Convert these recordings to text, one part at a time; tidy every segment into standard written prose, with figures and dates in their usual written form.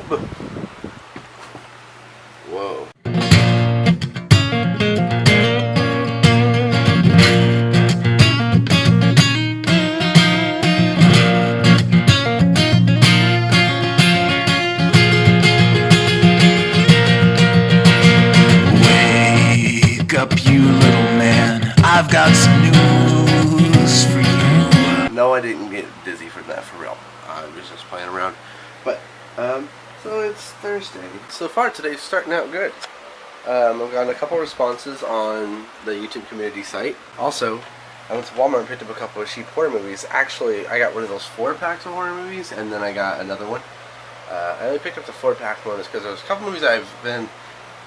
Whoa. Wake up, you little man. I've got some news for you. No, I didn't get dizzy from that, for real. I was just playing around. But, so it's Thursday. So far today's starting out good. I've gotten a couple responses on the YouTube community site. Also, I went to Walmart and picked up a couple of cheap horror movies. Actually, I got one of those 4-packs of horror movies, and then I got another one. I only picked up the 4-pack ones because there's a couple movies I've been,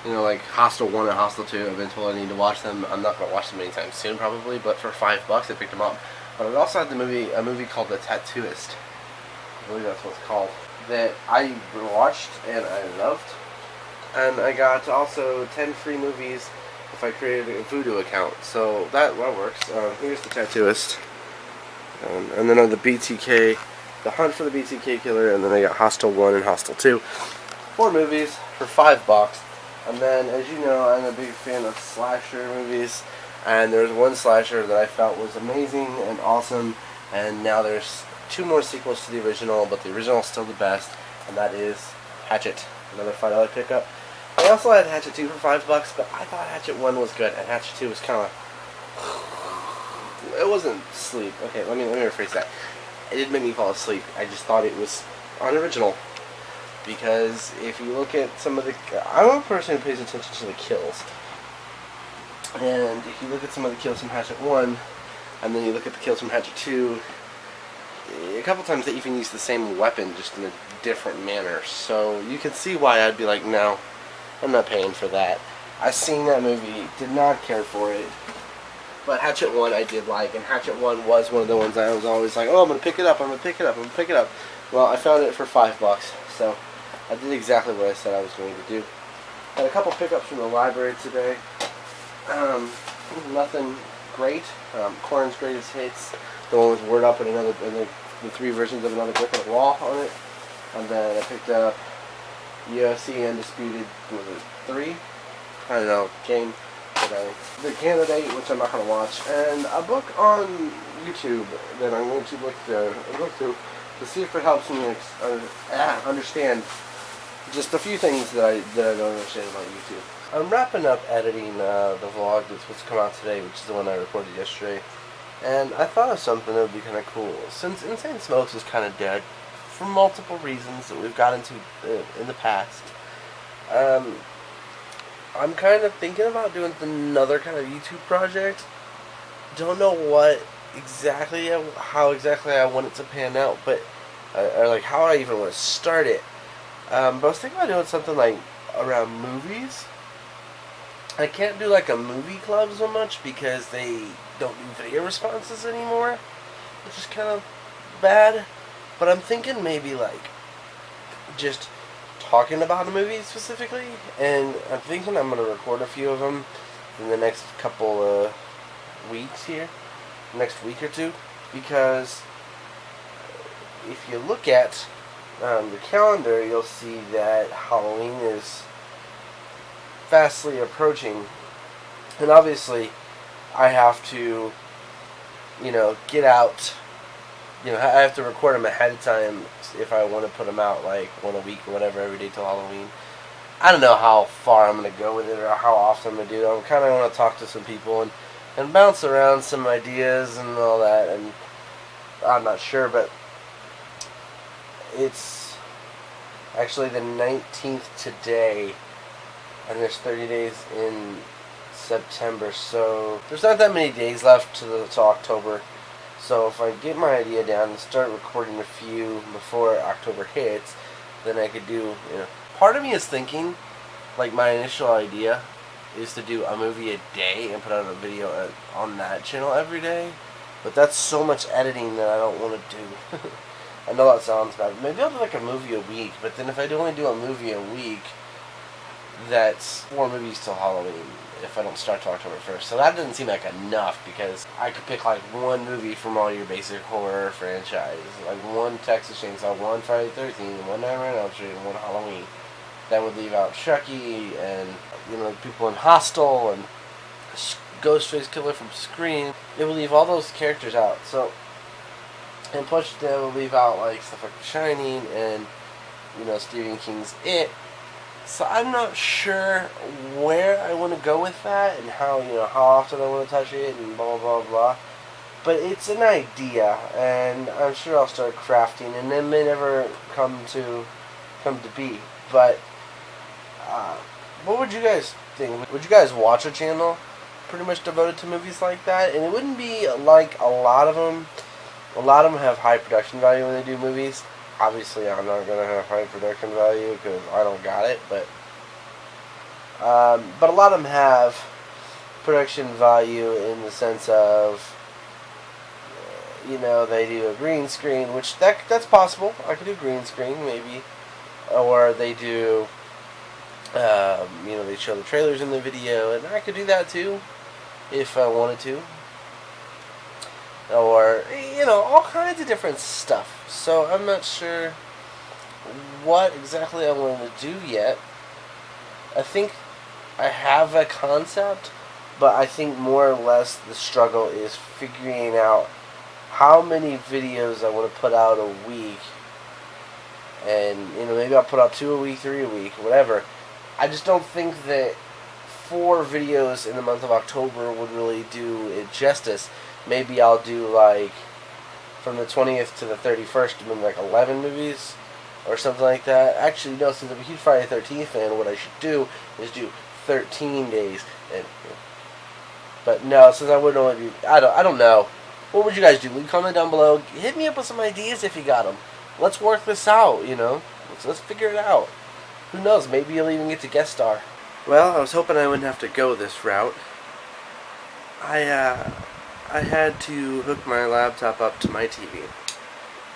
you know, like Hostel 1 and Hostel 2, I've been told I need to watch them. I'm not going to watch them anytime soon, probably, but for $5 I picked them up. But I also had a movie called The Tattooist. I believe that's what it's called. That I watched and I loved. And I got also 10 free movies if I created a Voodoo account. So that works. Here's The Tattooist. And then on the BTK, The Hunt for the BTK Killer, and then I got Hostel 1 and Hostel 2. 4 movies for $5. And then, as you know, I'm a big fan of slasher movies. And there's one slasher that I felt was amazing and awesome. And now there's 2 more sequels to the original, but the original is still the best. And that is Hatchet. Another $5 pickup. I also had Hatchet 2 for $5, but I thought Hatchet 1 was good, and Hatchet 2 was kind of... It wasn't sleep. Okay, let me rephrase that. It didn't make me fall asleep. I just thought it was unoriginal. Because if you look at some of the... I'm a person who pays attention to the kills. And if you look at some of the kills from Hatchet 1, and then you look at the kills from Hatchet 2, a couple times they even use the same weapon, just in a different manner. So you can see why I'd be like, no, I'm not paying for that. I seen that movie, did not care for it. But Hatchet 1 I did like, and Hatchet 1 was one of the ones I was always like, oh, I'm going to pick it up, I'm going to pick it up, I'm going to pick it up. Well, I found it for $5, so I did exactly what I said I was going to do. Had a couple pickups from the library today. Nothing great. Korn's Greatest Hits, the one with Word Up and another, and the 3 versions of Another Brick on the Wall on it. And then I picked up UFC Undisputed, was it 3? I don't know, game. The Candidate, which I'm not going to watch, and a book on YouTube that I'm going to look through to see if it helps me understand just a few things that I don't understand about YouTube. I'm wrapping up editing the vlog that's supposed to come out today, which is the one I recorded yesterday, and I thought of something that would be kind of cool. Since Insane Smokes is kind of dead, for multiple reasons that we've got into in the past, I'm kind of thinking about doing another kind of YouTube project. Don't know what exactly, how exactly I want it to pan out, but or like how I even want to start it. But I was thinking about doing something like around movies. I can't do like a movie club so much because they don't do video responses anymore, which is kind of bad. But I'm thinking maybe like just talking about a movie specifically, and I'm thinking I'm going to record a few of them in the next couple weeks here, next week or two, because if you look at the calendar, you'll see that Halloween is fastly approaching, and obviously I have to, you know, get out, you know, I have to record them ahead of time if I want to put them out like one a week or whatever every day till Halloween. I don't know how far I'm going to go with it or how often I'm going to do it. I kind of want to talk to some people and bounce around some ideas and all that, and I'm not sure, but it's actually the 19th today, and there's 30 days in September, so there's not that many days left to October. So if I get my idea down and start recording a few before October hits, then I could do, you know, part of me is thinking, like my initial idea is to do a movie a day and put out a video on that channel every day, but that's so much editing that I don't want to do. I know that sounds bad. Maybe I'll do like a movie a week, but then if I only do a movie a week, that's 4 movies till Halloween. if I don't start till October 1st. So that doesn't seem like enough, because I could pick like one movie from all your basic horror franchise, like one Texas Chainsaw, one Friday the 13th, one Nightmare on Elm Street, and one Halloween. That would leave out Chucky and, you know, people in Hostel and Ghostface Killer from Scream. It would leave all those characters out. So, and plus they would leave out like stuff like The Shining and, you know, Stephen King's It. So I'm not sure where I want to go with that and how, you know, how often I want to touch it and blah blah blah blah. But it's an idea, and I'm sure I'll start crafting, and it may never come to be. But what would you guys think? Would you guys watch a channel pretty much devoted to movies like that? And it wouldn't be like a lot of them. A lot of them have high production value when they do movies. Obviously, I'm not going to have high production value because I don't got it, but a lot of them have production value in the sense of, you know, they do a green screen, which that's possible. I could do green screen maybe, or they do, you know, they show the trailers in the video, and I could do that too if I wanted to. Or, you know, all kinds of different stuff. So I'm not sure what exactly I want to do yet. I think I have a concept, but I think more or less the struggle is figuring out how many videos I want to put out a week. And, you know, maybe I'll put out 2 a week, 3 a week, whatever. I just don't think that 4 videos in the month of October would really do it justice. Maybe I'll do like from the 20th to the 31st, maybe like 11 movies or something like that. Actually, no, since I'm a huge Friday the 13th fan, what I should do is do 13 days. But no, since I would only do, I don't know. What would you guys do? Leave a comment down below. Hit me up with some ideas if you got them. Let's work this out, you know. Let's figure it out. Who knows? Maybe you'll even get to guest star. Well, I was hoping I wouldn't have to go this route. I had to hook my laptop up to my TV.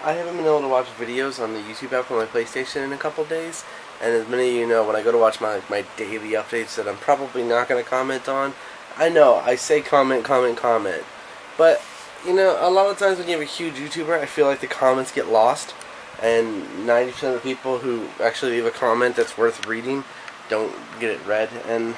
I haven't been able to watch videos on the YouTube app on my PlayStation in a couple days, and as many of you know, when I go to watch my daily updates that I'm probably not going to comment on, I know, I say comment, but, you know, a lot of times when you have a huge YouTuber, I feel like the comments get lost, and 90% of the people who actually leave a comment that's worth reading don't get it read, and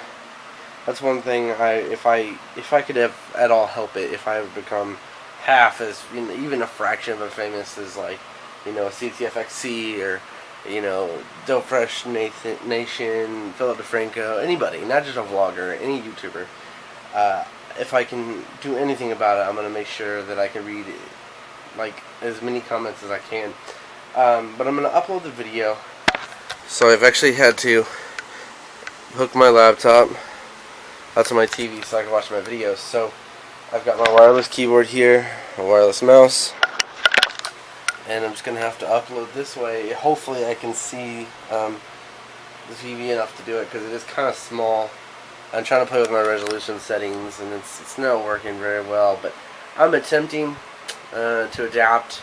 that's one thing. If I could have at all help it, if I would become half as, you know, even a fraction of as famous as, like, you know, CTFXC or, you know, Dope Fresh Nation, Philip DeFranco, anybody, not just a vlogger, any YouTuber. If I can do anything about it, I'm gonna make sure that I can read like as many comments as I can. But I'm gonna upload the video. So I've actually had to hook my laptop to my TV so I can watch my videos. So I've got my wireless keyboard here, a wireless mouse, and I'm just gonna have to upload this way. Hopefully I can see the TV enough to do it, because it is kind of small. I'm trying to play with my resolution settings, and it's not working very well, but I'm attempting to adapt,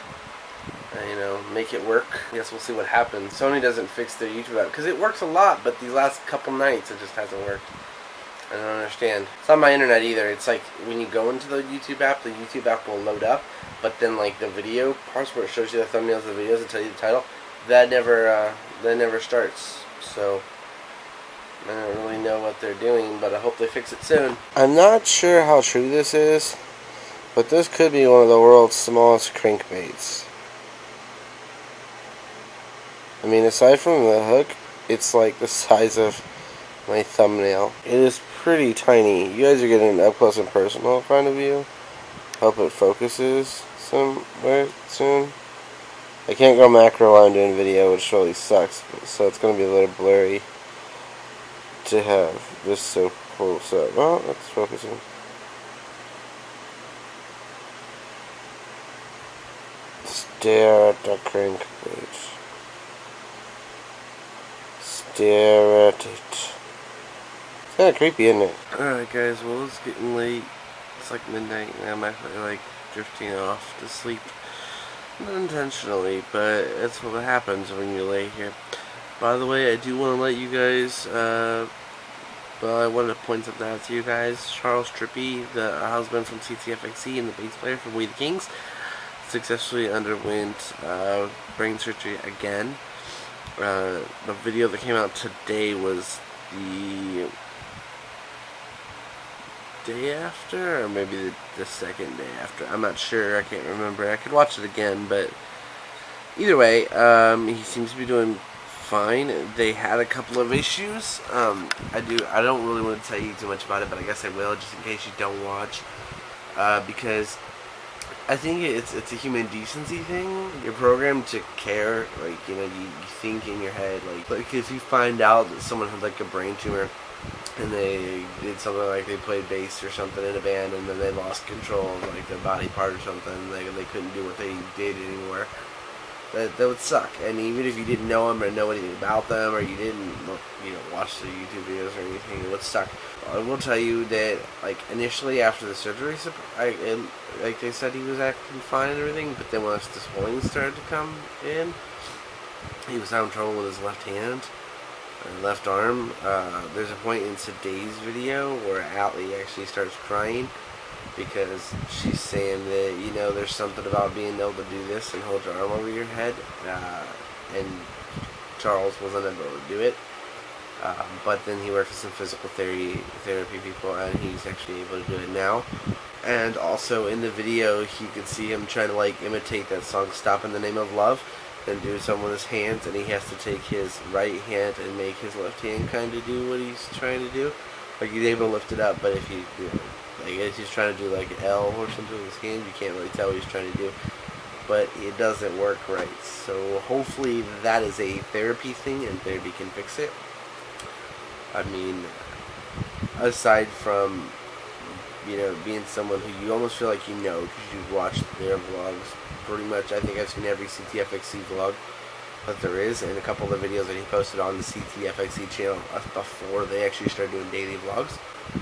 you know, make it work. I guess we'll see what happens. Sony doesn't fix their YouTube app, because it works a lot, but these last couple nights it just hasn't worked. I don't understand. It's not my internet either. It's like when you go into the YouTube app will load up, but then like the video parts where it shows you the thumbnails of the videos and tell you the title, that never starts. So I don't really know what they're doing, but I hope they fix it soon. I'm not sure how true this is, but this could be one of the world's smallest crankbaits. I mean, aside from the hook, it's like the size of my thumbnail. It is pretty tiny. You guys are getting an up close and personal kind of view. Hope it focuses somewhere soon. I can't go macro while I'm doing video, which really sucks, so it's going to be a little blurry to have this so close up. Oh, that's focusing. Stare at the crankbait. Stare at it. It's kind of creepy, isn't it? Alright guys, well it's getting late. It's like midnight and I'm actually like drifting off to sleep. Not intentionally, but that's what happens when you lay here. By the way, I do want to let you guys Well, I wanted to point something out to you guys. Charles Trippy, the husband from CTFXC and the bass player from We the Kings, successfully underwent brain surgery again. The video that came out today was the day after, or maybe the second day after. I'm not sure. I can't remember. I could watch it again, but either way, he seems to be doing fine. They had a couple of issues. I don't really want to tell you too much about it, but I guess I will, just in case you don't watch, because I think it's a human decency thing. You're programmed to care, like, you know, you think in your head, like if you find out that someone had like a brain tumor and they did something like they played bass or something in a band and then they lost control of like their body part or something, they couldn't do what they did anymore, that would suck. And even if you didn't know them or know anything about them, or you didn't, you know, watch the YouTube videos or anything, it would suck. I will tell you that, like, initially after the surgery, like they said, he was acting fine and everything, but then once the swelling started to come in, he was having trouble with his left hand and left arm. There's a point in today's video where Allie actually starts crying because she's saying that, you know, there's something about being able to do this and hold your arm over your head, and Charles wasn't able to do it. But then he worked with some physical therapy people, and he's actually able to do it now. And also in the video, you could see him trying to like imitate that song "Stop in the Name of Love" and do some with his hands, and he has to take his right hand and make his left hand kind of do what he's trying to do. Like, he's able to lift it up, but if he, like, if he's trying to do like an L or something with his hand, you can't really tell what he's trying to do. But it doesn't work right. So hopefully that is a therapy thing, and therapy can fix it. I mean, aside from, you know, being someone who you almost feel like you know because you've watched their vlogs pretty much. I think I've seen every CTFXC vlog that there is, and a couple of the videos that he posted on the CTFXC channel before they actually started doing daily vlogs.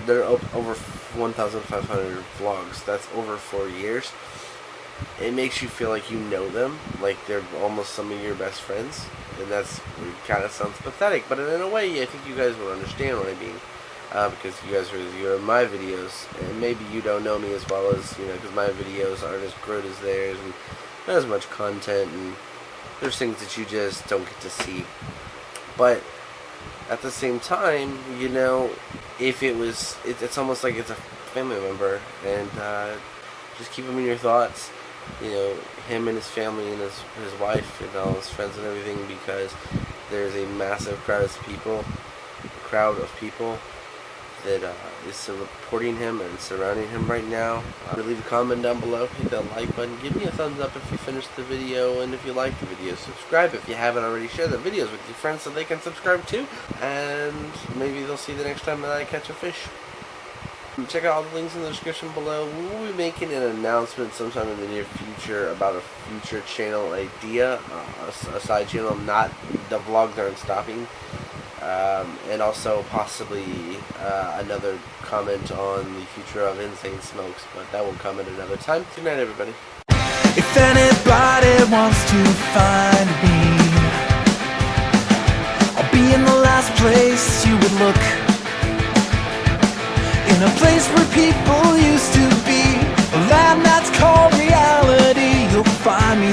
They're over 1,500 vlogs. That's over 4 years. It makes you feel like you know them, like they're almost some of your best friends, and that's kind of sounds pathetic, but in a way I think you guys will understand what I mean, because you guys are the viewer of my videos, and maybe you don't know me as well as, you know, because my videos aren't as good as theirs, and not as much content, and there's things that you just don't get to see. But at the same time, you know, if it was, it's almost like it's a family member, and just keep him in your thoughts. You know, him and his family and his wife and all his friends and everything, because there's a massive crowd of people that is supporting him and surrounding him right now. Leave a comment down below, hit that like button, give me a thumbs up if you finished the video, and if you like the video, subscribe if you haven't already. Share the videos with your friends so they can subscribe too, and maybe they'll see the next time that I catch a fish. Check out all the links in the description below. We will be making an announcement sometime in the near future about a future channel idea, a side channel, not the vlogs aren't stopping, and also possibly another comment on the future of Insane Smokes, but that will come at another time. Good night, everybody. If anybody wants to find me, I'll be in the last place you would look. In a place where people used to be, a land that's called reality. You'll find me